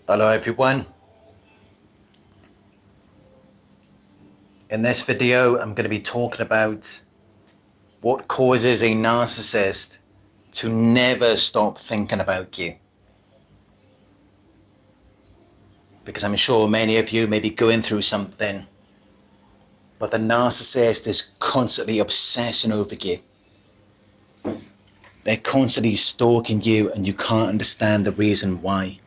Hello everyone. In this video, I'm going to be talking about what causes a narcissist to never stop thinking about you. Because I'm sure many of you may be going through something, but the narcissist is constantly obsessing over you. They're constantly stalking you and you can't understand the reason why.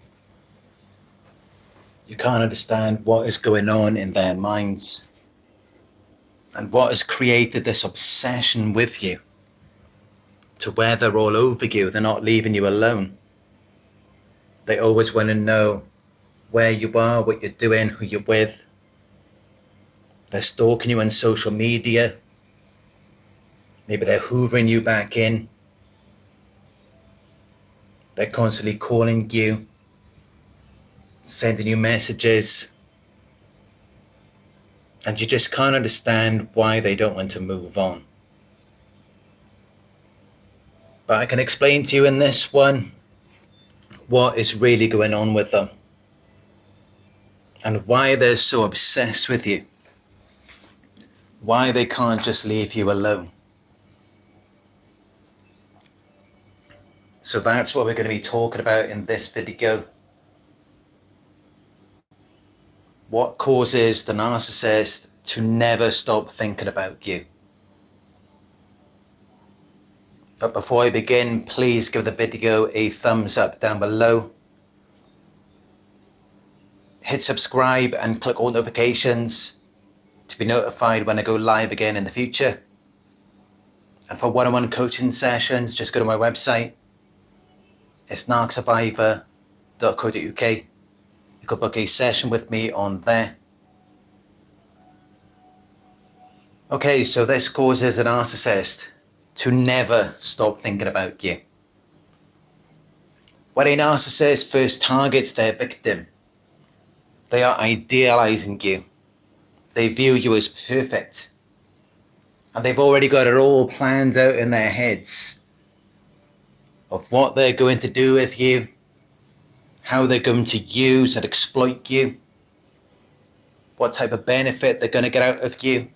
You can't understand what is going on in their minds and what has created this obsession with you to where they're all over you. They're not leaving you alone. They always want to know where you are, what you're doing, who you're with. They're stalking you on social media. Maybe they're hoovering you back in. They're constantly calling you, sending you messages. And you just can't understand why they don't want to move on. But I can explain to you in this one what is really going on with them and why they're so obsessed with you. Why they can't just leave you alone. So that's what we're going to be talking about in this video. What causes the narcissist to never stop thinking about you? But before I begin, please give the video a thumbs up down below. Hit subscribe and click all notifications to be notified when I go live again in the future. And for one-on-one coaching sessions, just go to my website. It's narcsurvivor.co.uk. You could book a session with me on there. Okay, so this causes a narcissist to never stop thinking about you. When a narcissist first targets their victim, they are idealizing you. They view you as perfect. And they've already got it all planned out in their heads of what they're going to do with you, how they're going to use and exploit you, what type of benefit they're going to get out of you.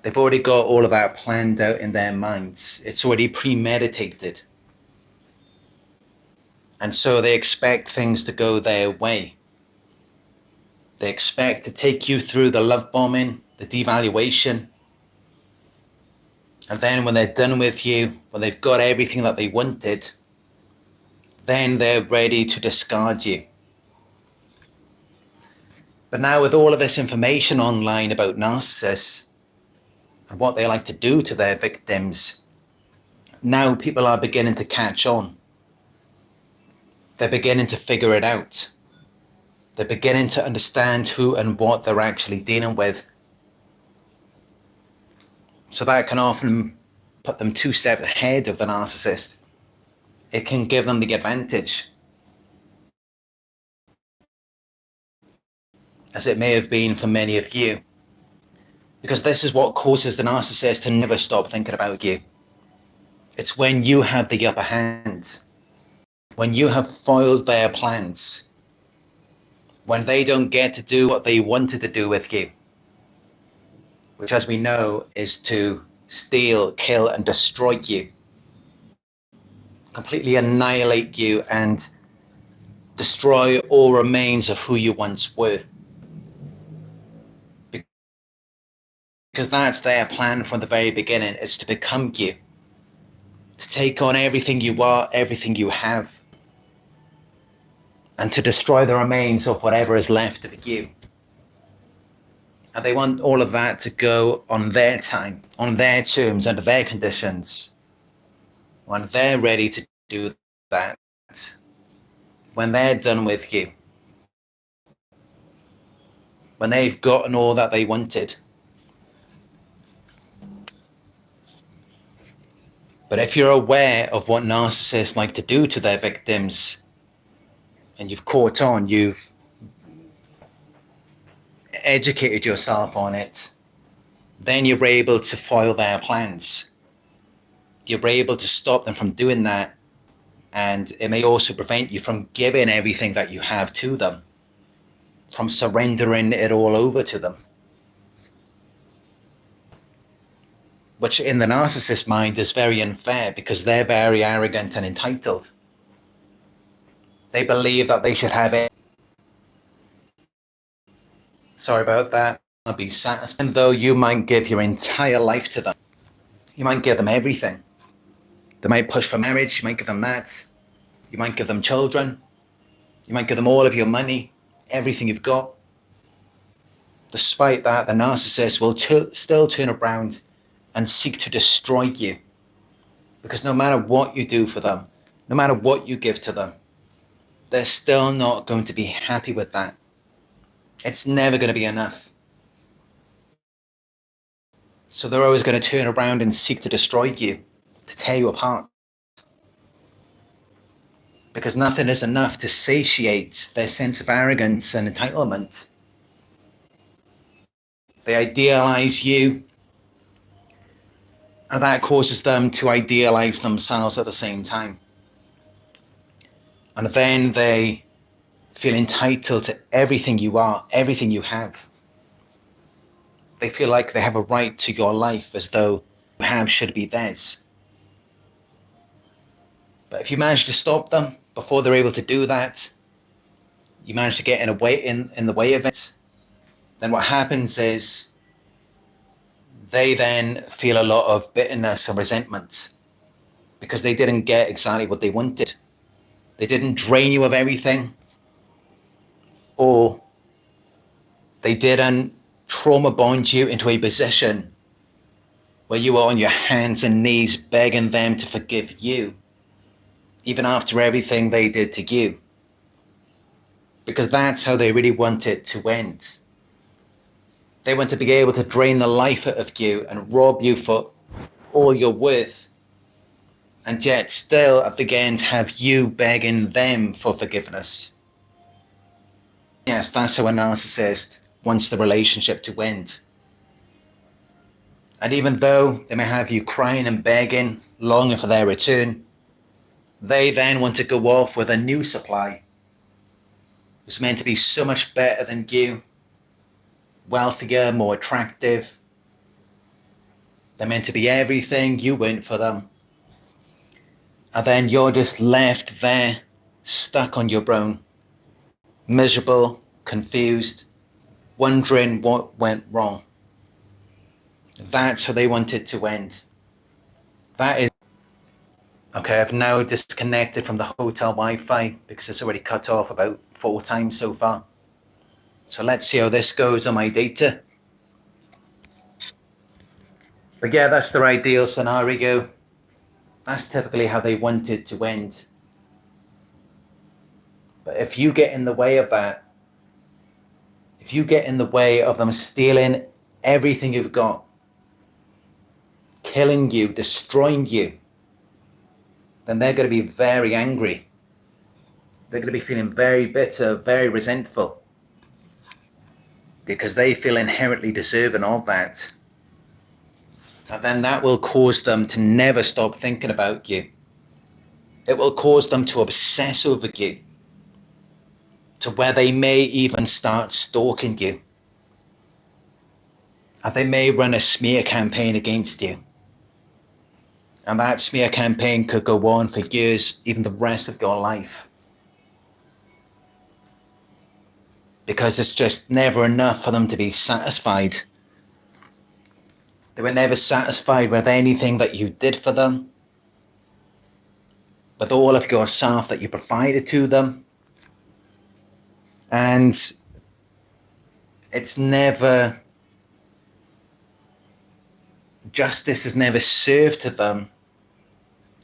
They've already got all of that planned out in their minds. It's already premeditated. And so they expect things to go their way. They expect to take you through the love bombing, the devaluation. And then when they're done with you, when they've got everything that they wanted, then they're ready to discard you. But now with all of this information online about narcissists and what they like to do to their victims, now people are beginning to catch on. They're beginning to figure it out. They're beginning to understand who and what they're actually dealing with. So that can often put them 2 steps ahead of the narcissist. It can give them the advantage, as it may have been for many of you. Because this is what causes the narcissist to never stop thinking about you. It's when you have the upper hand, when you have foiled their plans, when they don't get to do what they wanted to do with you, which, as we know, is to steal, kill, and destroy you, completely annihilate you and destroy all remains of who you once were. Because that's their plan from the very beginning, is to become you, to take on everything you are, everything you have, and to destroy the remains of whatever is left of you. And they want all of that to go on their time, on their terms, under their conditions, when they're ready to do that, when they're done with you, when they've gotten all that they wanted. But if you're aware of what narcissists like to do to their victims, and you've caught on, you've educated yourself on it, then you're able to foil their plans. You're able to stop them from doing that And it may also prevent you from giving everything that you have to them, from surrendering it all over to them. Which in the narcissist mind is very unfair because they're very arrogant and entitled. They believe that they should have it. Sorry about that. I'll be satisfied. Though you might give your entire life to them, you might give them everything. They might push for marriage, you might give them that. You might give them children. You might give them all of your money, everything you've got. Despite that, the narcissist will still turn around and seek to destroy you. Because no matter what you do for them, no matter what you give to them, they're still not going to be happy with that. It's never going to be enough. So they're always going to turn around and seek to destroy you, to tear you apart. Because nothing is enough to satiate their sense of arrogance and entitlement. They idealize you, and that causes them to idealize themselves at the same time. And then they feel entitled to everything you are, everything you have. They feel like they have a right to your life as though you have should be theirs. But if you manage to stop them before they're able to do that, you manage to get in the way of it, then what happens is they then feel a lot of bitterness and resentment because they didn't get exactly what they wanted. They didn't drain you of everything, or they didn't trauma bond you into a position where you are on your hands and knees begging them to forgive you, even after everything they did to you. Because that's how they really want it to end. They want to be able to drain the life out of you and rob you for all your worth, and yet still at the end have you begging them for forgiveness. Yes, that's how a narcissist wants the relationship to end. And even though they may have you crying and begging, longing for their return, they then want to go off with a new supply who's meant to be so much better than you, wealthier, more attractive. They're meant to be everything you weren't for them. And then you're just left there, stuck on your own, miserable, confused, wondering what went wrong. That's how they want it to end. That is... Okay, I've now disconnected from the hotel Wi-Fi because it's already cut off about 4 times so far. So let's see how this goes on my data. But yeah, that's their ideal scenario. That's typically how they want it to end. But if you get in the way of that, if you get in the way of them stealing everything you've got, killing you, destroying you, then they're going to be very angry. They're going to be feeling very bitter, very resentful, because they feel inherently deserving of that. And then that will cause them to never stop thinking about you. It will cause them to obsess over you, to where they may even start stalking you. And they may run a smear campaign against you. And that smear campaign could go on for years, even the rest of your life. Because it's just never enough for them to be satisfied. They were never satisfied with anything that you did for them, with all of yourself that you provided to them. And it's never... justice is never served to them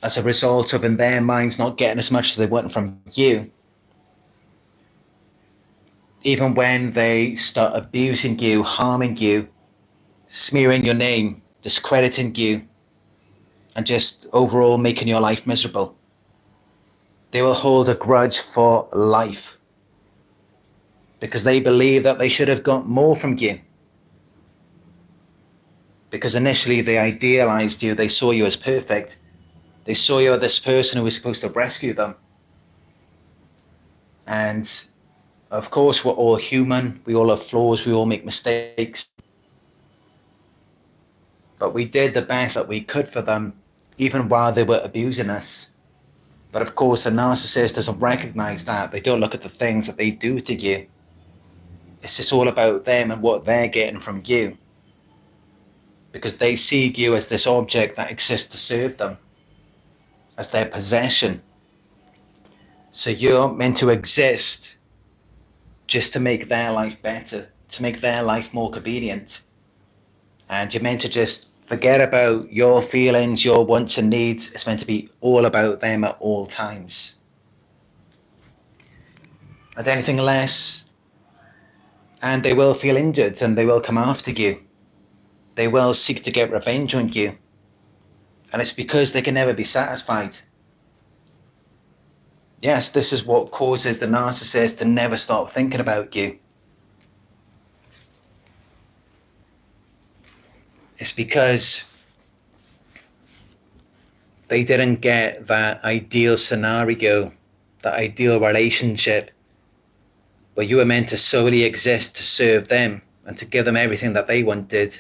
as a result of, in their minds, not getting as much as they want from you. Even when they start abusing you, harming you, smearing your name, discrediting you, and just overall making your life miserable, they will hold a grudge for life because they believe that they should have got more from you. Because initially they idealized you, they saw you as perfect, They saw you as this person who was supposed to rescue them. And of course, we're all human. We all have flaws. We all make mistakes. But we did the best that we could for them, even while they were abusing us. But of course, a narcissist doesn't recognize that. They don't look at the things that they do to you. It's just all about them and what they're getting from you. Because they see you as this object that exists to serve them, as their possession. So you're meant to exist just to make their life better, to make their life more convenient. And you're meant to just forget about your feelings, your wants and needs. It's meant to be all about them at all times. And anything less, and they will feel injured and they will come after you. They will seek to get revenge on you. And it's because they can never be satisfied. Yes, this is what causes the narcissist to never stop thinking about you. It's because they didn't get that ideal scenario, that ideal relationship, where you were meant to solely exist to serve them and to give them everything that they wanted,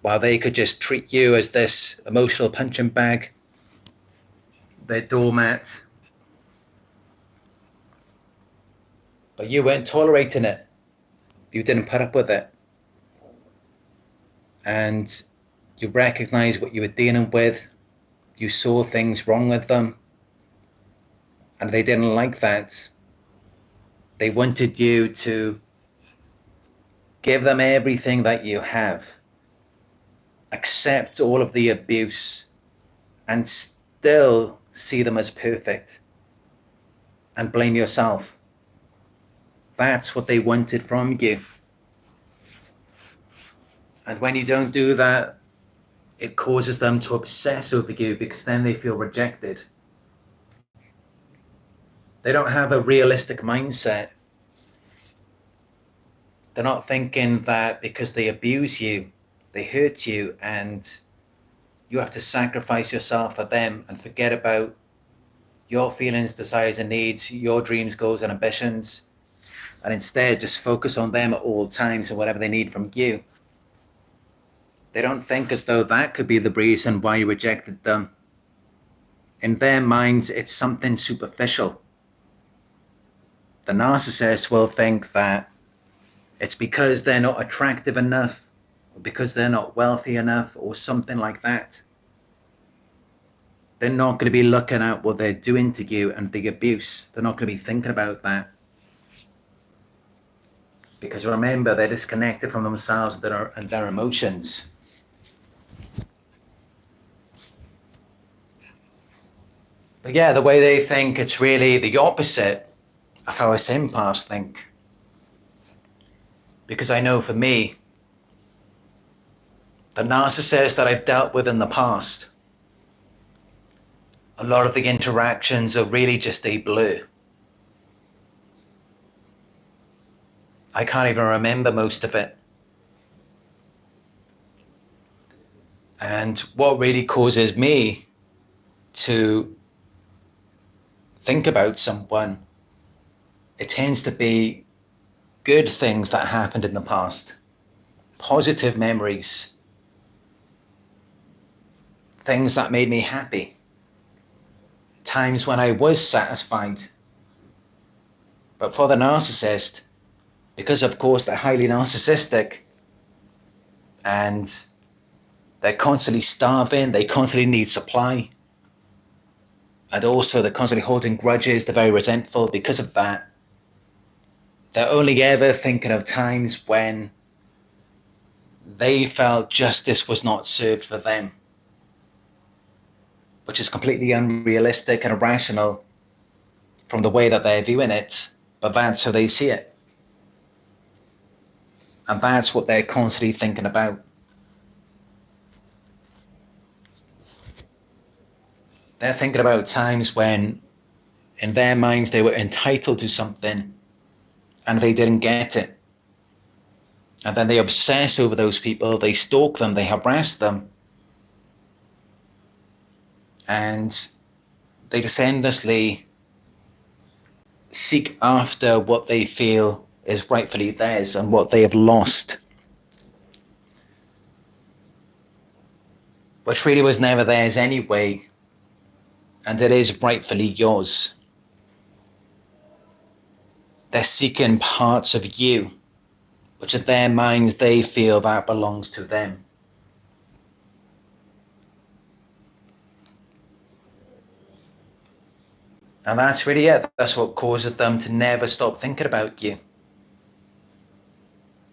while they could just treat you as this emotional punching bag, their doormat. But you weren't tolerating it. You didn't put up with it. And you recognized what you were dealing with. You saw things wrong with them. And they didn't like that. They wanted you to give them everything that you have. Accept all of the abuse and still see them as perfect. And blame yourself. That's what they wanted from you. And when you don't do that, it causes them to obsess over you, because then they feel rejected. They don't have a realistic mindset. They're not thinking that because they abuse you, they hurt you, and you have to sacrifice yourself for them and forget about your feelings, desires, and needs, your dreams, goals, and ambitions, and instead just focus on them at all times and whatever they need from you. They don't think as though that could be the reason why you rejected them. In their minds, it's something superficial. The narcissist will think that it's because they're not attractive enough, or because they're not wealthy enough, or something like that. They're not going to be looking at what they're doing to you and the abuse. They're not going to be thinking about that. Because remember, they're disconnected from themselves and their emotions. But yeah, the way they think, it's really the opposite of how us empaths think. Because I know for me, the narcissists that I've dealt with in the past, a lot of the interactions are really just a blur. I can't even remember most of it. And what really causes me to think about someone, it tends to be good things that happened in the past, positive memories, things that made me happy, times when I was satisfied. But for the narcissist, because of course they're highly narcissistic and they're constantly starving, they constantly need supply, and also they're constantly holding grudges, they're very resentful. Because of that, they're only ever thinking of times when they felt justice was not served for them, which is completely unrealistic and irrational from the way that they're viewing it, but that's how they see it. And that's what they're constantly thinking about. They're thinking about times when, in their minds, they were entitled to something and they didn't get it. And then they obsess over those people, they stalk them, they harass them. and they just endlessly seek after what they feel is rightfully theirs and what they have lost, which really was never theirs anyway, and it is rightfully yours. They're seeking parts of you, which in their minds they feel that belongs to them. And that's really it. That's what causes them to never stop thinking about you.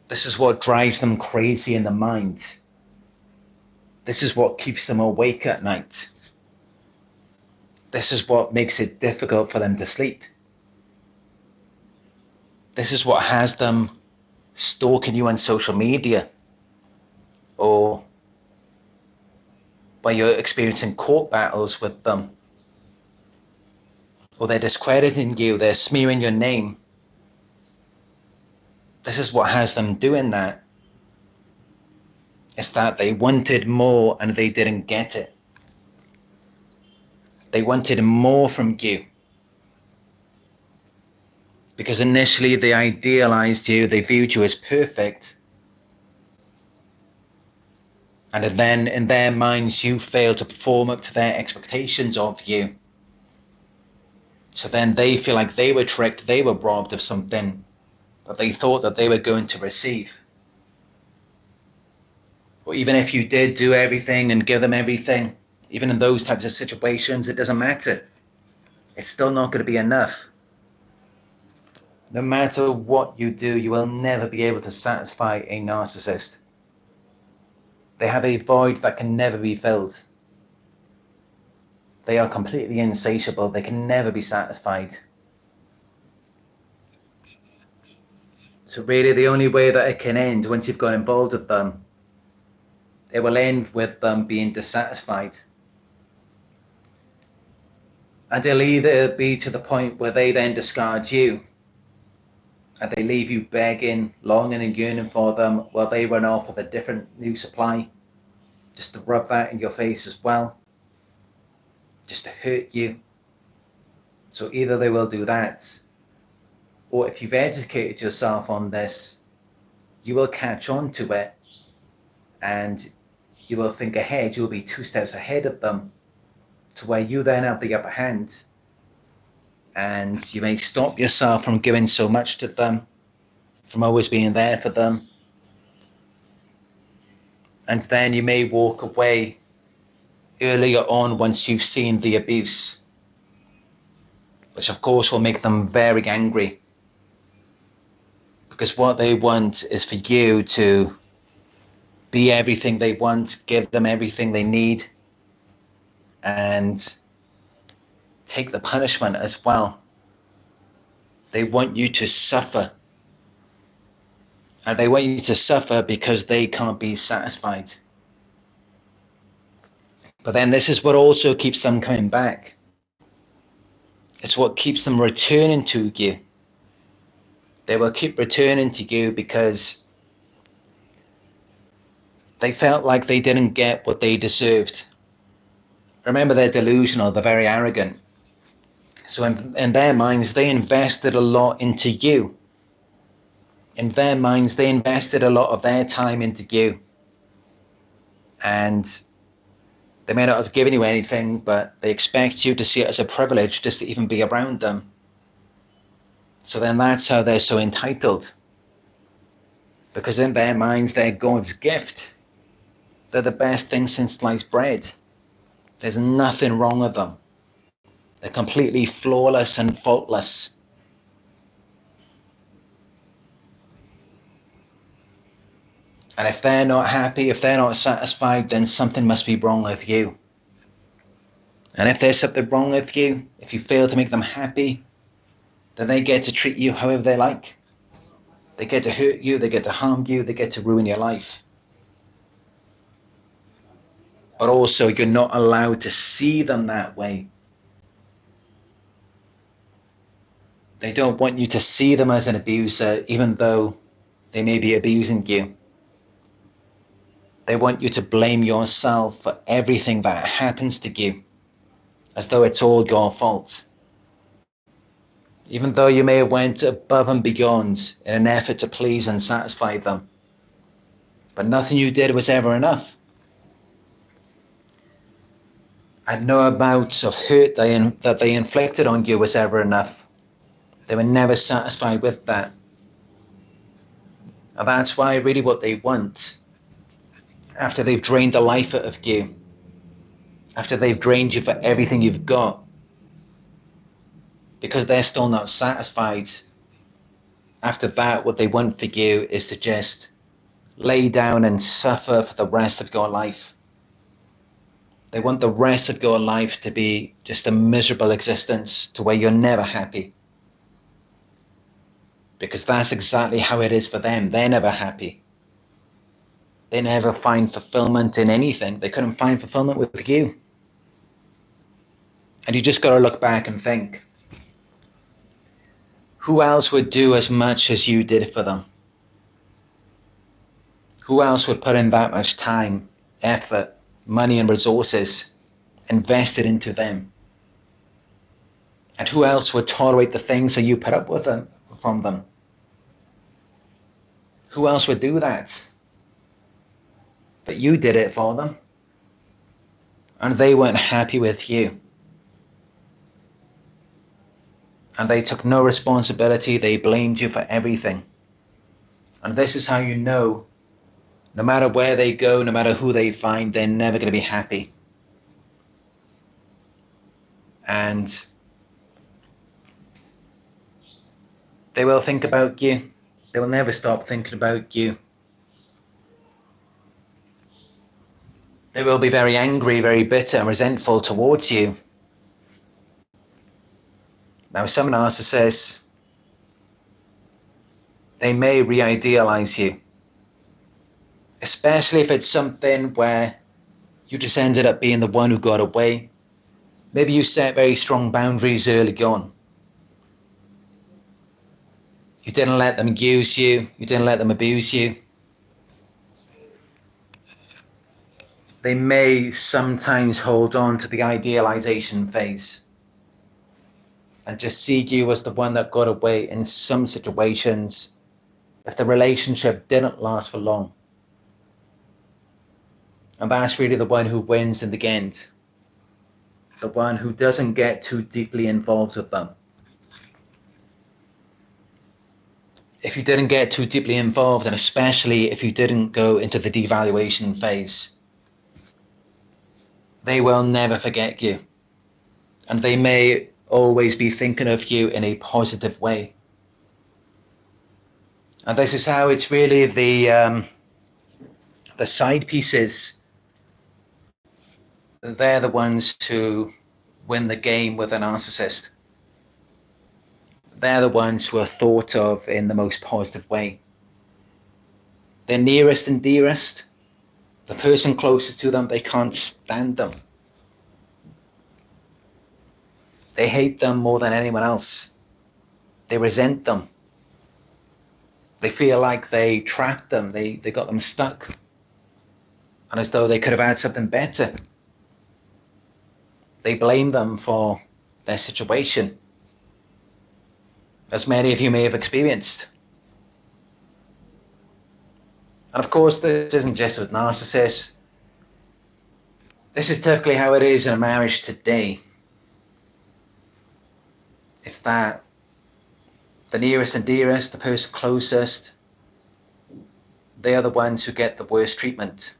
This is what drives them crazy in the mind. This is what keeps them awake at night. This is what makes it difficult for them to sleep. This is what has them stalking you on social media, or when you're experiencing court battles with them, or they're discrediting you, they're smearing your name. This is what has them doing that. It's that they wanted more and they didn't get it. They wanted more from you. Because initially they idealized you, they viewed you as perfect. And then in their minds, you failed to perform up to their expectations of you. So then they feel like they were tricked, they were robbed of something that they thought that they were going to receive. Or even if you did do everything and give them everything, even in those types of situations, it doesn't matter. It's still not going to be enough. No matter what you do, you will never be able to satisfy a narcissist. They have a void that can never be filled. They are completely insatiable. They can never be satisfied. So really the only way that it can end, once you've got involved with them, it will end with them being dissatisfied. And it'll either be to the point where they then discard you, and they leave you begging, longing and yearning for them, while they run off with a different new supply, just to rub that in your face as well, just to hurt you. So either they will do that, or if you've educated yourself on this, you will catch on to it, and you will think ahead. You'll be 2 steps ahead of them, to where you then have the upper hand, and you may stop yourself from giving so much to them, from always being there for them. And then you may walk away earlier on once you've seen the abuse, which of course will make them very angry, because what they want is for you to be everything they want, give them everything they need, and take the punishment as well. They want you to suffer. And they want you to suffer because they can't be satisfied. But then this is what also keeps them coming back. It's what keeps them returning to you. They will keep returning to you because they felt like they didn't get what they deserved. Remember, they're delusional, they're very arrogant. So in their minds, they invested a lot into you. In their minds, they invested a lot of their time into you. And they may not have given you anything, but they expect you to see it as a privilege just to even be around them. So then that's how they're so entitled. Because in their minds, they're God's gift. They're the best thing since sliced bread. There's nothing wrong with them. They're completely flawless and faultless. And if they're not happy, if they're not satisfied, then something must be wrong with you. And if there's something wrong with you, if you fail to make them happy, then they get to treat you however they like. They get to hurt you, they get to harm you, they get to ruin your life. But also, you're not allowed to see them that way. They don't want you to see them as an abuser, even though they may be abusing you. They want you to blame yourself for everything that happens to you. as though it's all your fault. Even though you may have went above and beyond in an effort to please and satisfy them, but nothing you did was ever enough. And no amount of hurt that they inflicted on you was ever enough. They were never satisfied with that. And that's why really what they want, after they've drained the life out of you, after they've drained you for everything you've got, because they're still not satisfied, after that, what they want for you is to just lay down and suffer for the rest of your life. They want the rest of your life to be just a miserable existence to where you're never happy. Because that's exactly how it is for them. They're never happy. They never find fulfillment in anything. They couldn't find fulfillment with you. And you just got to look back and think, who else would do as much as you did for them? Who else would put in that much time, effort, money and resources invested into them? And who else would tolerate the things that you put up with them, from them? Who else would do that? But you did it for them. And they weren't happy with you. And they took no responsibility. They blamed you for everything. And this is how you know, no matter where they go, no matter who they find, they're never going to be happy. And they will think about you. They will never stop thinking about you. They will be very angry, very bitter and resentful towards you. Now, some narcissists, they may re-idealize you, especially if it's something where you just ended up being the one who got away. Maybe you set very strong boundaries early on. You didn't let them use you. You didn't let them abuse you. They may sometimes hold on to the idealization phase and just see you as the one that got away in some situations if the relationship didn't last for long. And that's really the one who wins in the end. The one who doesn't get too deeply involved with them. If you didn't get too deeply involved, and especially if you didn't go into the devaluation phase, they will never forget you. And they may always be thinking of you in a positive way. And this is how it's really the side pieces. They're the ones who win the game with a narcissist. They're the ones who are thought of in the most positive way. Their nearest and dearest, the person closest to them, they can't stand them. They hate them more than anyone else. They resent them. They feel like they trapped them. They got them stuck. And as though they could have had something better. They blame them for their situation, as many of you may have experienced. And of course, this isn't just with narcissists. This is typically how it is in a marriage today. It's that the nearest and dearest, the person closest, they are the ones who get the worst treatment.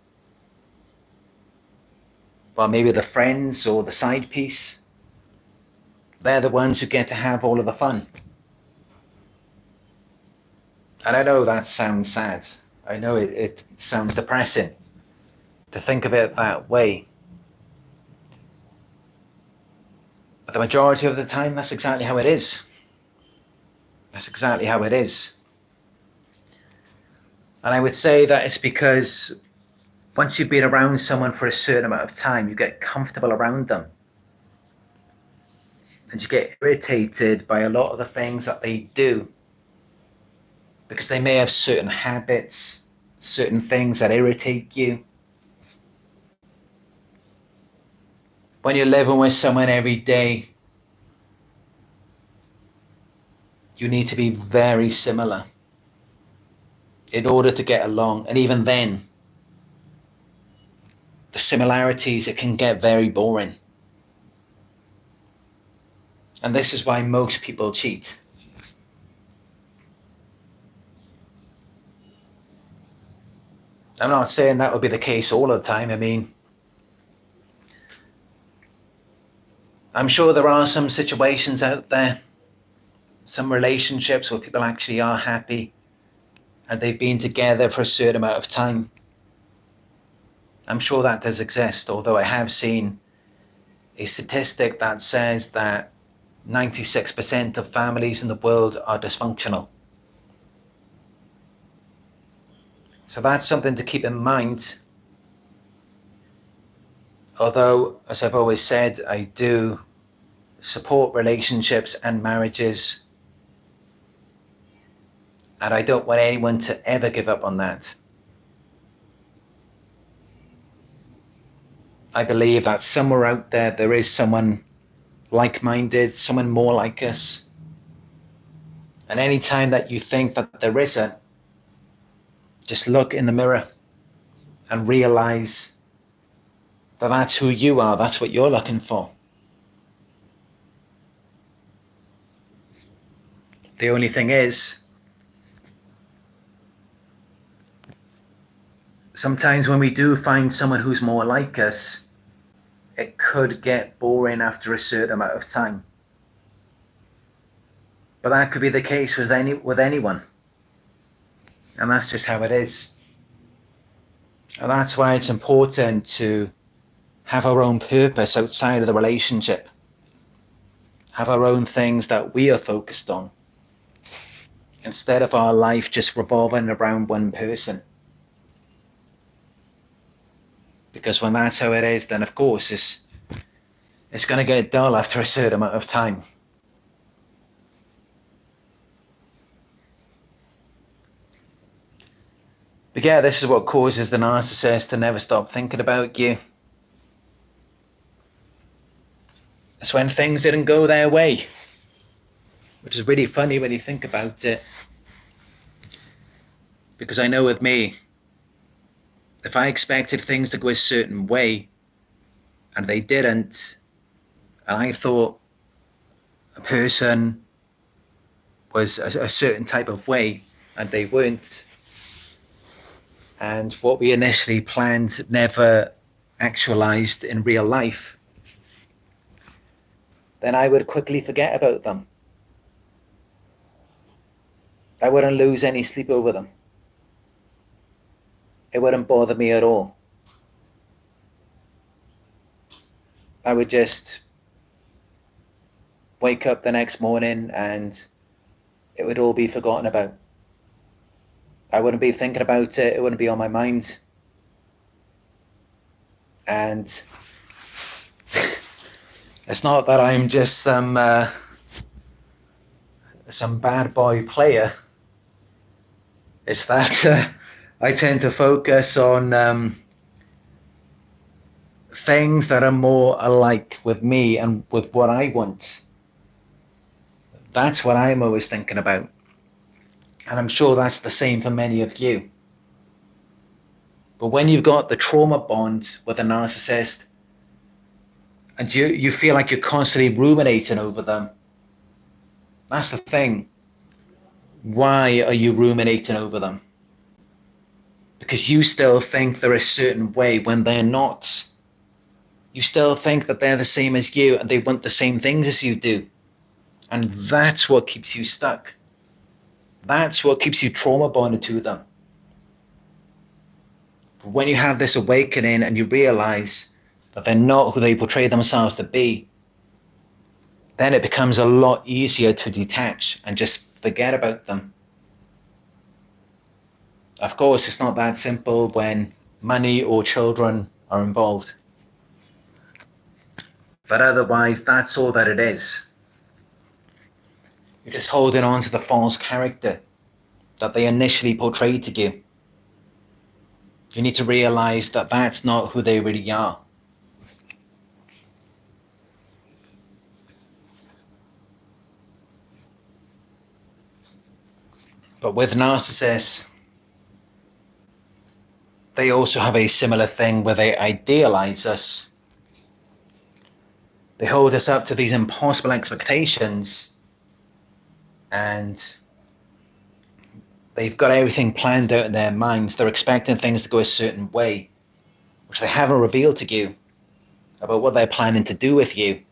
Well, maybe the friends or the side piece, they're the ones who get to have all of the fun. And I know that sounds sad. I know it sounds depressing to think of it that way. But the majority of the time, that's exactly how it is. That's exactly how it is. And I would say that it's because once you've been around someone for a certain amount of time, you get comfortable around them. And you get irritated by a lot of the things that they do. Because they may have certain habits, certain things that irritate you. When you're living with someone every day, you need to be very similar in order to get along. And even then, the similarities, it can get very boring. And this is why most people cheat. I'm not saying that would be the case all the time. I mean, I'm sure there are some situations out there, some relationships where people actually are happy and they've been together for a certain amount of time. I'm sure that does exist, although I have seen a statistic that says that 96% of families in the world are dysfunctional. So that's something to keep in mind. Although, as I've always said, I do support relationships and marriages, and I don't want anyone to ever give up on that. I believe that somewhere out there, there is someone like-minded, someone more like us. And any time that you think that there isn't, just look in the mirror and realize that that's who you are, that's what you're looking for. The only thing is, sometimes when we do find someone who's more like us, it could get boring after a certain amount of time. But that could be the case with anyone. And that's just how it is. And that's why it's important to have our own purpose outside of the relationship. Have our own things that we are focused on, instead of our life just revolving around one person. Because when that's how it is, then of course it's going to get dull after a certain amount of time. But yeah, this is what causes the narcissist to never stop thinking about you. It's when things didn't go their way, which is really funny when you think about it. Because I know with me, if I expected things to go a certain way and they didn't, and I thought a person was a certain type of way and they weren't, and what we initially planned never actualized in real life, then I would quickly forget about them. I wouldn't lose any sleep over them. It wouldn't bother me at all. I would just wake up the next morning and it would all be forgotten about. I wouldn't be thinking about it. It wouldn't be on my mind. And it's not that I'm just some bad boy player. It's that I tend to focus on things that are more alike with me and with what I want. That's what I'm always thinking about. And I'm sure that's the same for many of you. But when you've got the trauma bond with a narcissist and you feel like you're constantly ruminating over them, that's the thing. Why are you ruminating over them? Because you still think they're a certain way when they're not. You still think that they're the same as you and they want the same things as you do. And that's what keeps you stuck. That's what keeps you trauma bonded to them. But when you have this awakening and you realize that they're not who they portray themselves to be, then it becomes a lot easier to detach and just forget about them. Of course, it's not that simple when money or children are involved. But otherwise, that's all that it is. You're just holding on to the false character that they initially portrayed to you. You need to realize that that's not who they really are. But with narcissists, they also have a similar thing where they idealize us. They hold us up to these impossible expectations, and they've got everything planned out in their minds. They're expecting things to go a certain way, which they haven't revealed to you about what they're planning to do with you.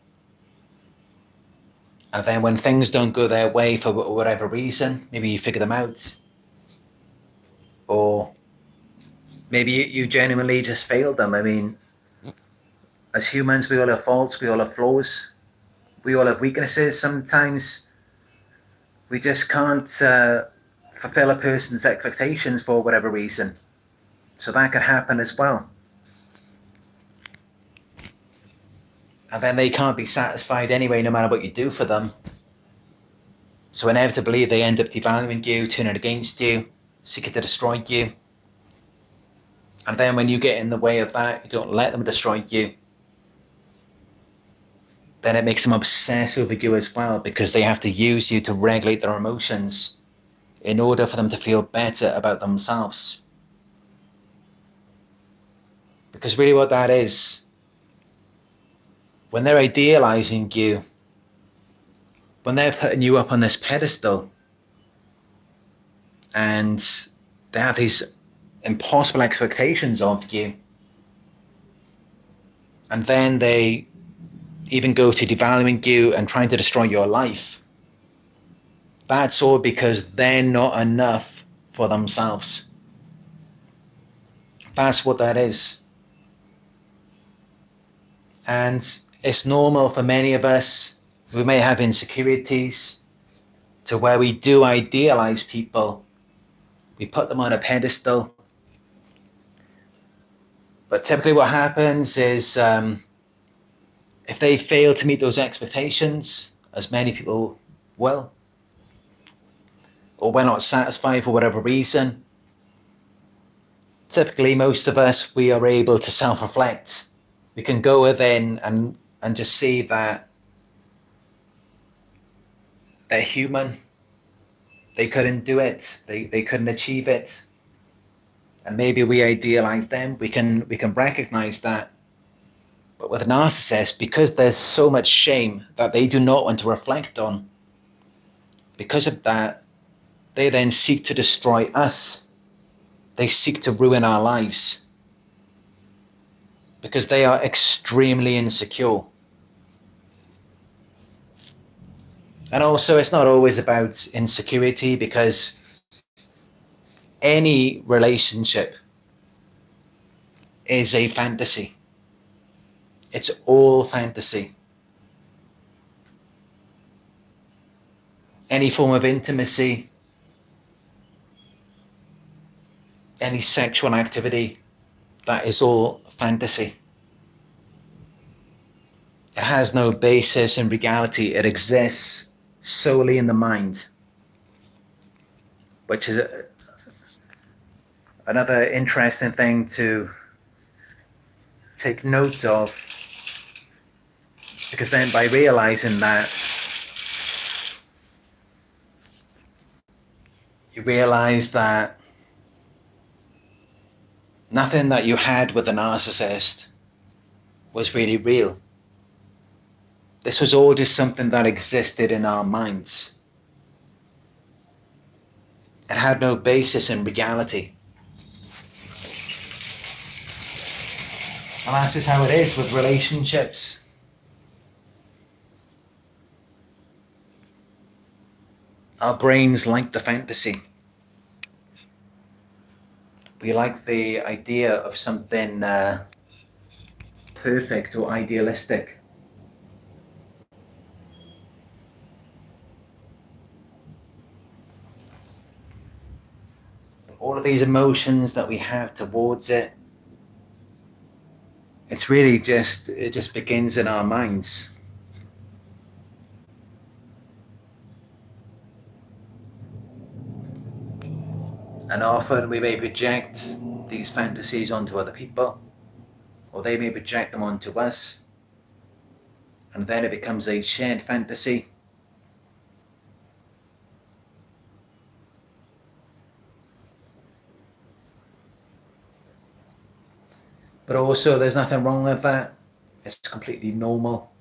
And then when things don't go their way for whatever reason, maybe you figure them out, or maybe you genuinely just failed them. I mean, as humans, we all have faults, we all have flaws, we all have weaknesses. Sometimes we just can't fulfill a person's expectations for whatever reason. So that could happen as well. And then they can't be satisfied anyway, no matter what you do for them. So inevitably, they end up devaluing you, turning against you, seeking to destroy you. And then when you get in the way of that, you don't let them destroy you, then it makes them obsess over you as well, because they have to use you to regulate their emotions in order for them to feel better about themselves. Because really what that is, when they're idealizing you, when they're putting you up on this pedestal, and they have these impossible expectations of you, and then they even go to devaluing you and trying to destroy your life, that's all because they're not enough for themselves. That's what that is. And it's normal for many of us who may have insecurities to where we do idealize people. We put them on a pedestal. But typically what happens is if they fail to meet those expectations, as many people will, or we're not satisfied for whatever reason, typically most of us, we are able to self-reflect. We can go within and just see that they're human. They couldn't do it. They couldn't achieve it. And maybe we idealize them. We can recognize that. But with a narcissist, because there's so much shame that they do not want to reflect on, because of that, they then seek to destroy us. They seek to ruin our lives because they are extremely insecure. And also, it's not always about insecurity, because any relationship is a fantasy. It's all fantasy. Any form of intimacy, any sexual activity, that is all fantasy. It has no basis in reality. It exists solely in the mind, which is another interesting thing to take note of, because then by realizing that, you realize that nothing that you had with a narcissist was really real. This was all just something that existed in our minds. It had no basis in reality. And that's just how it is with relationships. Our brains like the fantasy. We like the idea of something perfect or idealistic. All of these emotions that we have towards it, it's really it just begins in our minds. And often we may project these fantasies onto other people, or they may project them onto us, and then it becomes a shared fantasy. But also, there's nothing wrong with that. It's completely normal.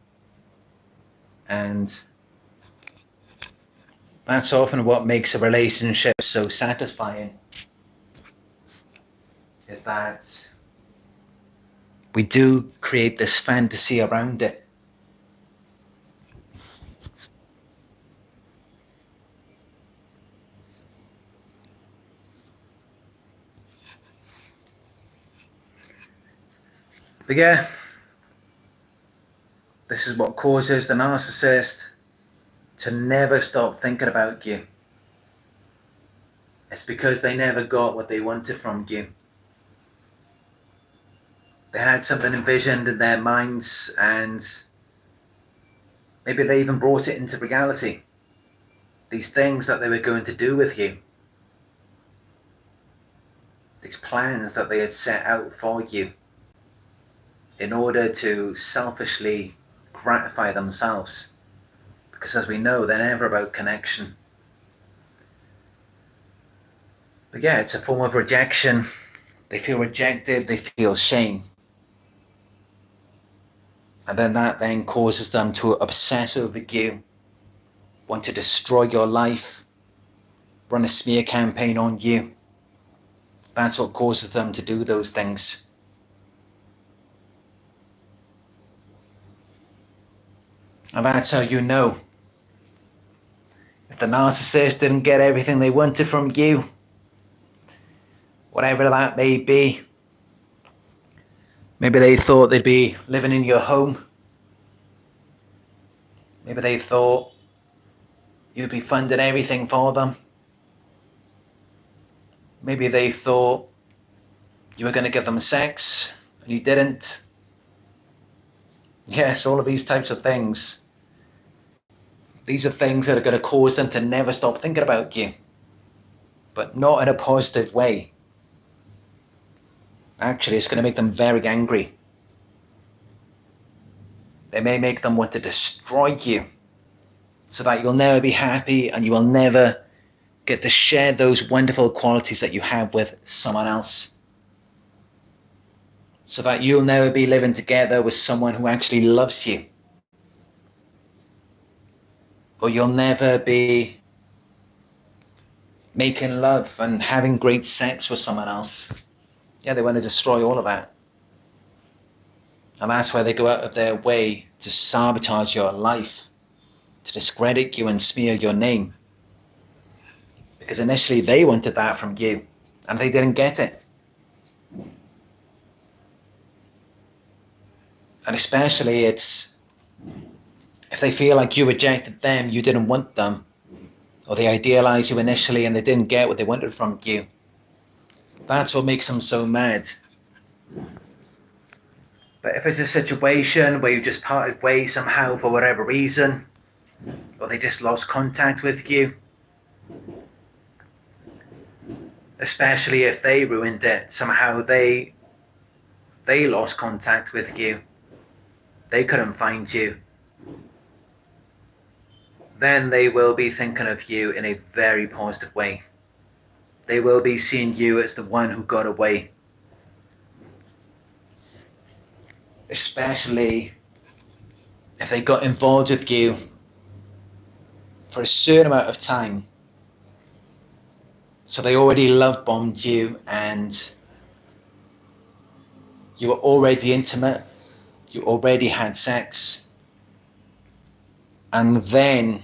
And that's often what makes a relationship so satisfying, is that we do create this fantasy around it. But yeah, this is what causes the narcissist to never stop thinking about you. It's because they never got what they wanted from you. They had something envisioned in their minds, and maybe they even brought it into reality. These things that they were going to do with you. These plans that they had set out for you in order to selfishly gratify themselves. Because as we know, they're never about connection. But yeah, it's a form of rejection. They feel rejected, they feel shame. And then that then causes them to obsess over you, want to destroy your life, run a smear campaign on you. That's what causes them to do those things. And that's how you know if the narcissist didn't get everything they wanted from you, whatever that may be. Maybe they thought they'd be living in your home. Maybe they thought you'd be funding everything for them. Maybe they thought you were going to give them sex and you didn't. Yes, all of these types of things. These are things that are going to cause them to never stop thinking about you, but not in a positive way. Actually, it's going to make them very angry. They may make them want to destroy you so that you'll never be happy and you will never get to share those wonderful qualities that you have with someone else. So that you'll never be living together with someone who actually loves you. Or you'll never be making love and having great sex with someone else. Yeah, they want to destroy all of that. And that's why they go out of their way to sabotage your life, to discredit you and smear your name. Because initially they wanted that from you, and they didn't get it. And especially it's if they feel like you rejected them, you didn't want them, or they idealized you initially and they didn't get what they wanted from you. That's what makes them so mad. But if it's a situation where you just parted ways somehow for whatever reason, or they just lost contact with you, especially if they ruined it, somehow they lost contact with you, they couldn't find you, then they will be thinking of you in a very positive way. They will be seeing you as the one who got away. Especially if they got involved with you for a certain amount of time. So they already love bombed you and you were already intimate, you already had sex, and then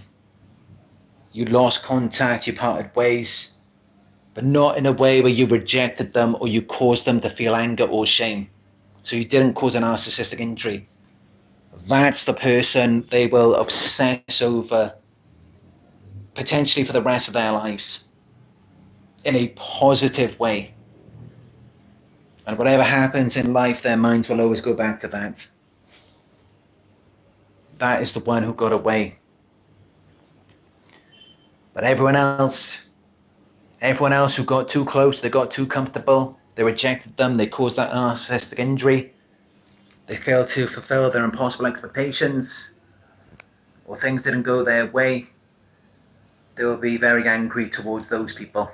you lost contact, you parted ways, but not in a way where you rejected them or you caused them to feel anger or shame. So you didn't cause a narcissistic injury. That's the person they will obsess over, potentially for the rest of their lives, in a positive way. And whatever happens in life, their minds will always go back to that. That is the one who got away. But everyone else who got too close, they got too comfortable, they rejected them, they caused that narcissistic injury, they failed to fulfill their impossible expectations, or things didn't go their way, they will be very angry towards those people.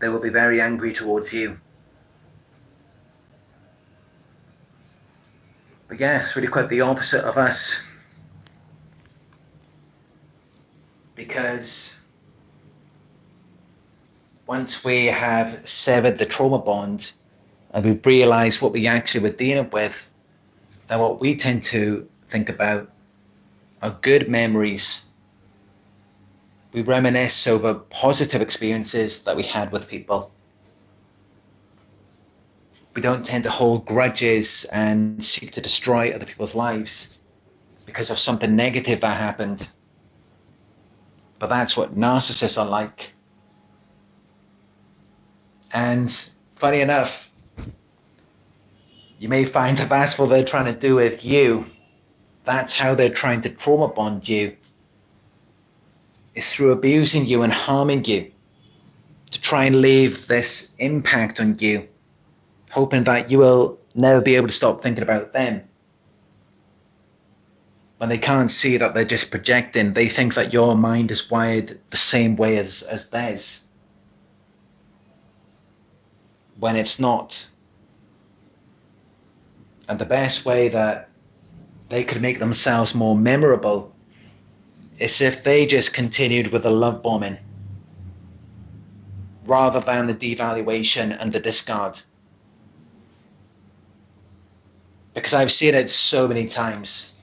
They will be very angry towards you. yeah, it's really quite the opposite of us. Because once we have severed the trauma bond and we've realized what we actually were dealing with, then what we tend to think about are good memories. We reminisce over positive experiences that we had with people. We don't tend to hold grudges and seek to destroy other people's lives because of something negative that happened. But that's what narcissists are like. And funny enough, you may find that that's what they're trying to do with you. That's how they're trying to trauma bond you, is through abusing you and harming you, to try and leave this impact on you, hoping that you will never be able to stop thinking about them. When they can't see that they're just projecting, they think that your mind is wired the same way as theirs, when it's not. And the best way that they could make themselves more memorable is if they just continued with the love bombing rather than the devaluation and the discard. Because I've seen it so many times.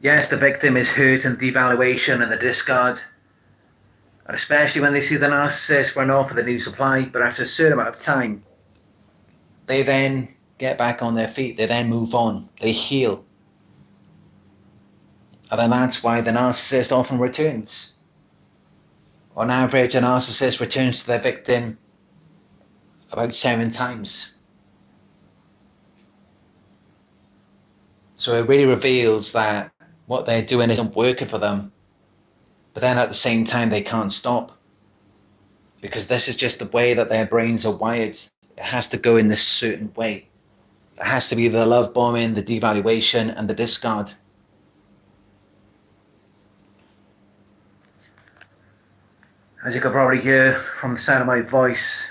Yes, the victim is hurt and devaluation and the discard, and especially when they see the narcissist run off with a new supply, but after a certain amount of time, they then get back on their feet, they then move on, they heal. And then that's why the narcissist often returns. On average, a narcissist returns to their victim about 7 times. So it really reveals that what they're doing isn't working for them, but then at the same time they can't stop, because this is just the way that their brains are wired. It has to go in this certain way. It has to be the love bombing, the devaluation, and the discard. As you can probably hear from the sound of my voice,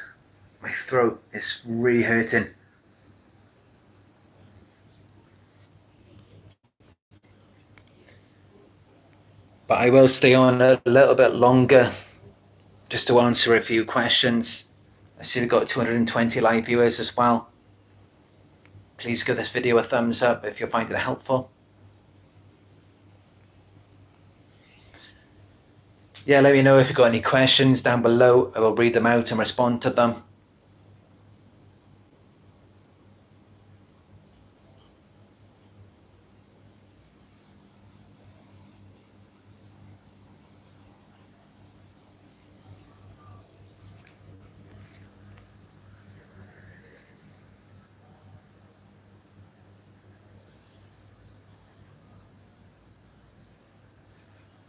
my throat is really hurting. But I will stay on a little bit longer just to answer a few questions. I see we've got 220 live viewers as well. Please give this video a thumbs up if you find it helpful. Yeah, let me know if you've got any questions down below. I will read them out and respond to them.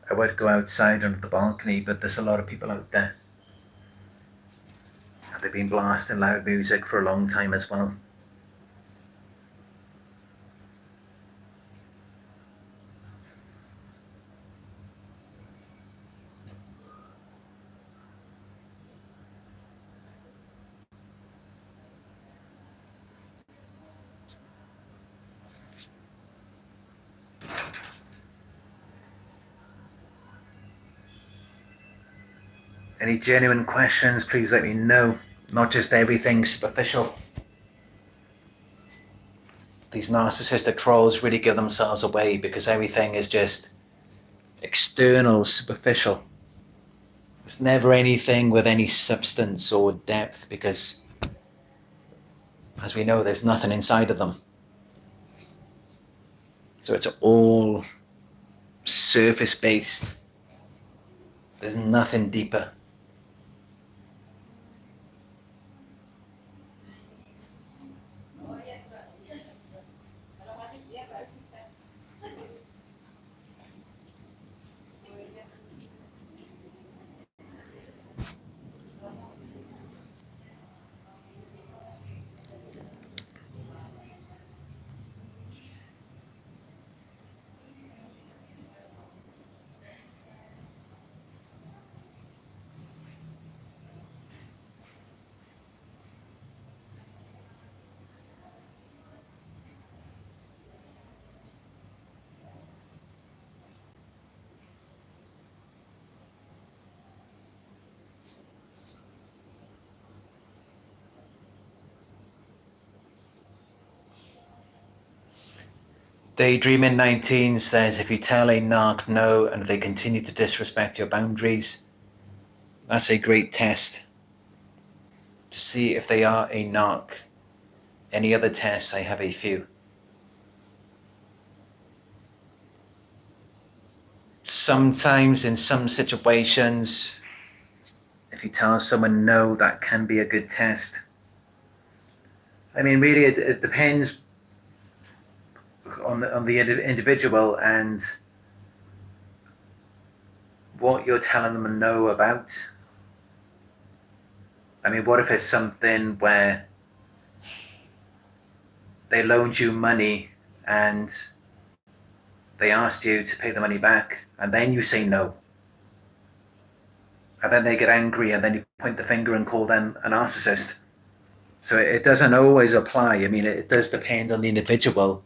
I would go outside under the balcony, but there's a lot of people out there. And they've been blasting loud music for a long time as well. Any genuine questions, please let me know. Not just everything superficial. These narcissistic trolls really give themselves away because everything is just external, superficial. There's never anything with any substance or depth because, as we know, there's nothing inside of them. So it's all surface based. There's nothing deeper. Daydreaming 19 says, if you tell a narc no and they continue to disrespect your boundaries, that's a great test to see if they are a narc. Any other tests? I have a few. Sometimes in some situations, if you tell someone no, that can be a good test. I mean, really, it depends on the individual and what you're telling them a no about. I mean, what if it's something where they loaned you money and they asked you to pay the money back, and then you say no, and then they get angry, and then you point the finger and call them a narcissist? So it doesn't always apply. I mean, it does depend on the individual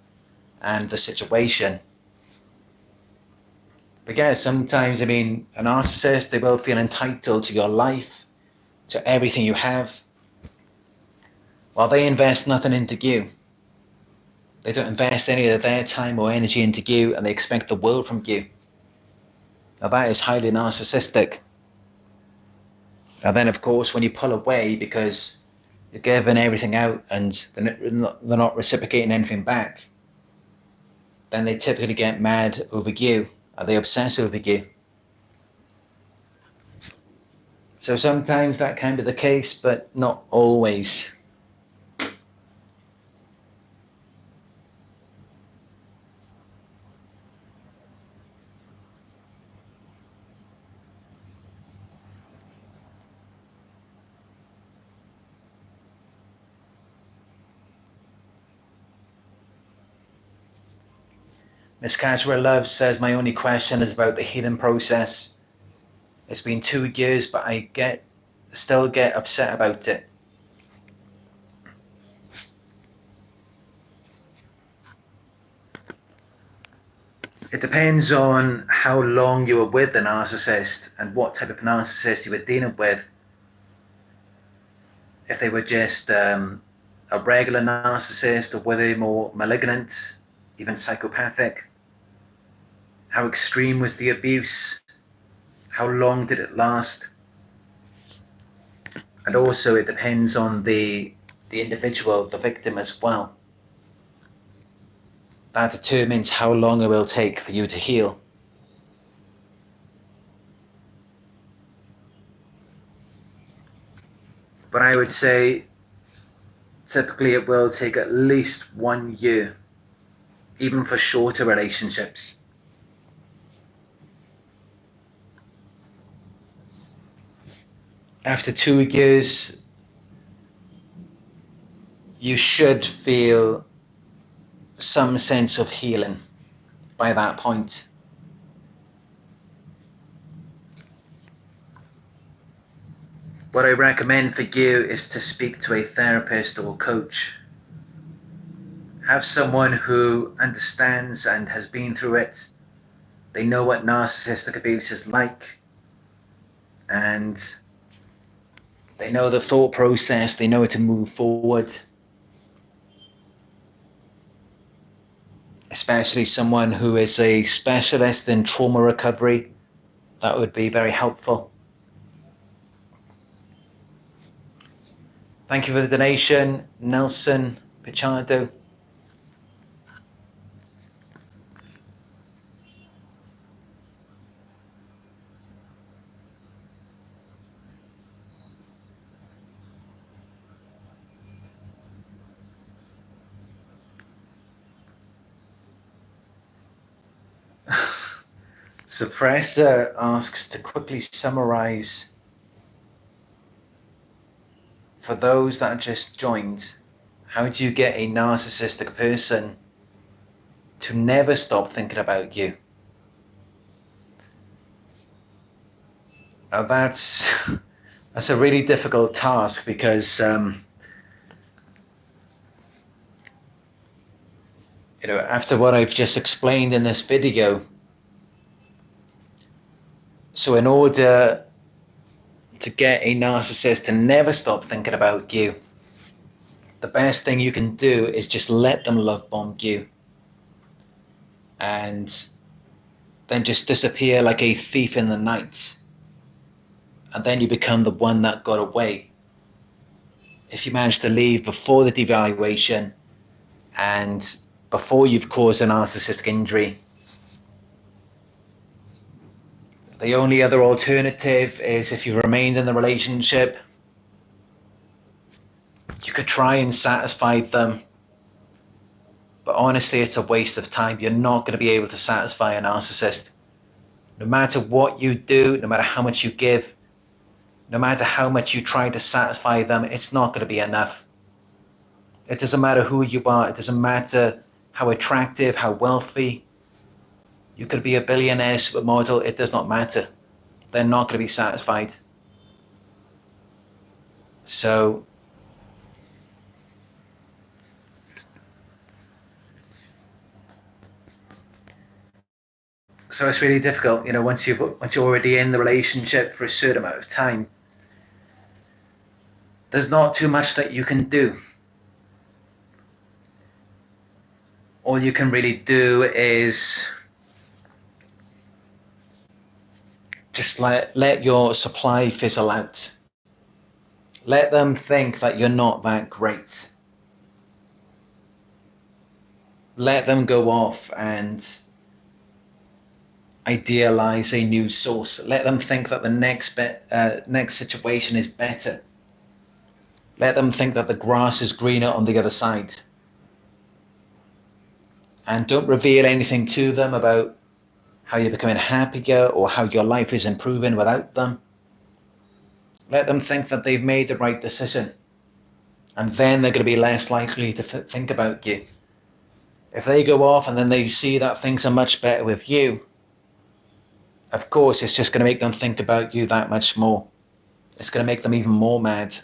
and the situation. But yeah, sometimes, I mean, a narcissist, they will feel entitled to your life, to everything you have, while they invest nothing into you. They don't invest any of their time or energy into you, and they expect the world from you. Now that is highly narcissistic. And then, of course, when you pull away because you're giving everything out and they're not reciprocating anything back, then they typically get mad over you, and they obsess over you. So sometimes that can be the case, but not always. Miss Casual Love says, my only question is about the healing process. It's been 2 years, but I still get upset about it. It depends on how long you were with the narcissist and what type of narcissist you were dealing with. If they were just a regular narcissist, or were they more malignant, even psychopathic? How extreme was the abuse? How long did it last? And also it depends on the individual, the victim as well. That determines how long it will take for you to heal. But I would say typically it will take at least 1 year, even for shorter relationships. After 2 years, you should feel some sense of healing by that point. What I recommend for you is to speak to a therapist or coach. Have someone who understands and has been through it. They know what narcissistic abuse is like, and they know the thought process, they know how to move forward. Especially someone who is a specialist in trauma recovery, that would be very helpful. Thank you for the donation, Nelson Pichardo. Suppressor asks to quickly summarize for those that just joined. How do you get a narcissistic person to never stop thinking about you? Now that's a really difficult task, because after what I've just explained in this video, so in order to get a narcissist to never stop thinking about you, the best thing you can do is just let them love bomb you. and then just disappear like a thief in the night. And then you become the one that got away. If you manage to leave before the devaluation and before you've caused a narcissistic injury, the only other alternative is if you remained in the relationship, you could try and satisfy them. But honestly, it's a waste of time. You're not going to be able to satisfy a narcissist. No matter what you do, no matter how much you give, no matter how much you try to satisfy them, it's not going to be enough. It doesn't matter who you are. It doesn't matter how attractive, how wealthy. You could be a billionaire supermodel. It does not matter. They're not going to be satisfied. So it's really difficult, once you're already in the relationship for a certain amount of time. There's not too much that you can do. All you can really do is just let your supply fizzle out. Let them think that you're not that great. Let them go off and idealize a new source. Let them think that the next situation is better. Let them think that the grass is greener on the other side. And don't reveal anything to them about how you're becoming happier or how your life is improving without them. Let them think that they've made the right decision. And then they're going to be less likely to think about you. If they go off and then they see that things are much better with you, of course, it's just going to make them think about you that much more. It's going to make them even more mad.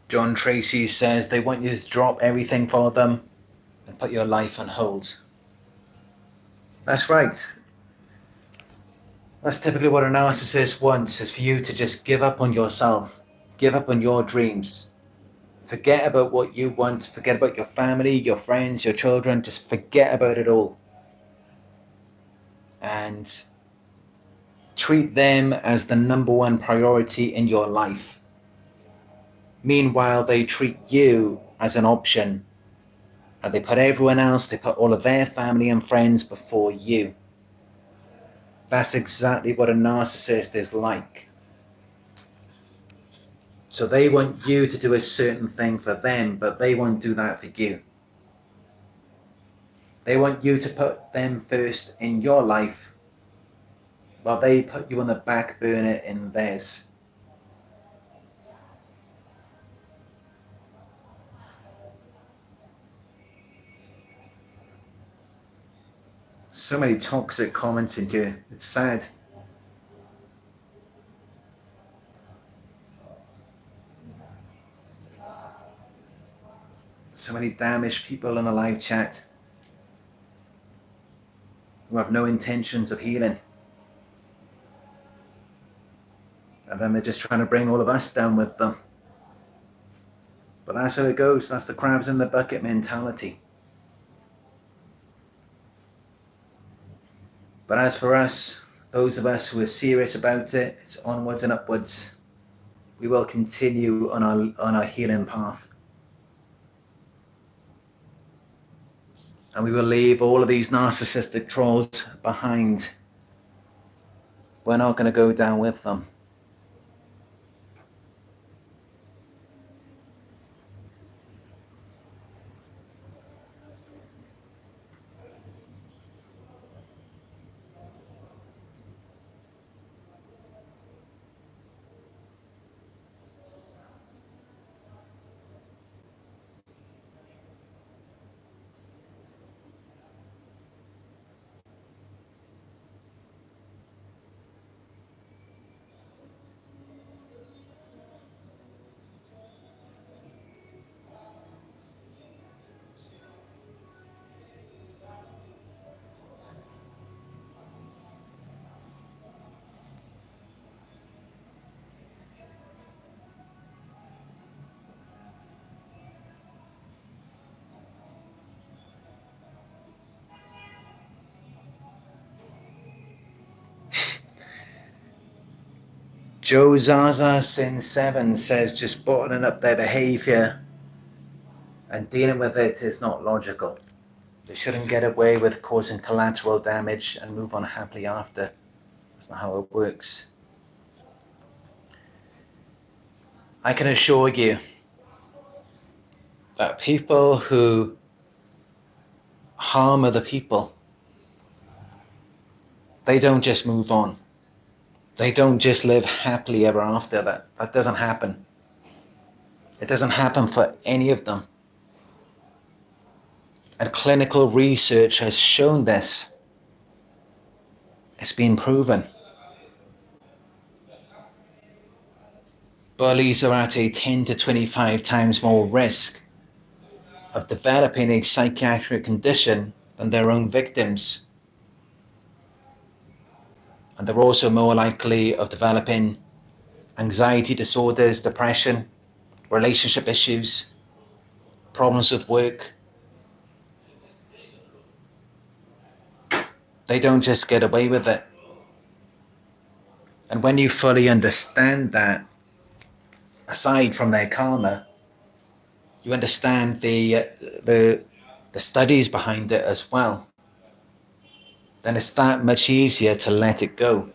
John Tracy says they want you to drop everything for them and put your life on hold. That's right. That's typically what a narcissist wants, is for you to just give up on yourself, give up on your dreams, forget about what you want, forget about your family, your friends, your children, just forget about it all. And treat them as the number one priority in your life. Meanwhile, they treat you as an option. And they put everyone else, they put all of their family and friends before you. That's exactly what a narcissist is like. So they want you to do a certain thing for them, but they won't do that for you. They want you to put them first in your life, while they put you on the back burner in theirs. So many toxic comments in here. It's sad. So many damaged people in the live chat who have no intentions of healing. And then they're just trying to bring all of us down with them. But that's how it goes. That's the crabs in the bucket mentality. But as for us, those of us who are serious about it, it's onwards and upwards. We will continue on our healing path. And we will leave all of these narcissistic trolls behind. We're not going to go down with them. Joe Zaza Sin 7 says just bottling up their behavior and dealing with it is not logical. They shouldn't get away with causing collateral damage and move on happily after. That's not how it works. I can assure you that people who harm other people, they don't just move on. They don't just live happily ever after. That doesn't happen. It doesn't happen for any of them. And clinical research has shown this. It's been proven. Bullies are at a 10 to 25 times more risk of developing a psychiatric condition than their own victims. And they're also more likely of developing anxiety disorders, depression, relationship issues, problems with work. They don't just get away with it. And when you fully understand that, aside from their karma, you understand the studies behind it as well, then it's that much easier to let it go.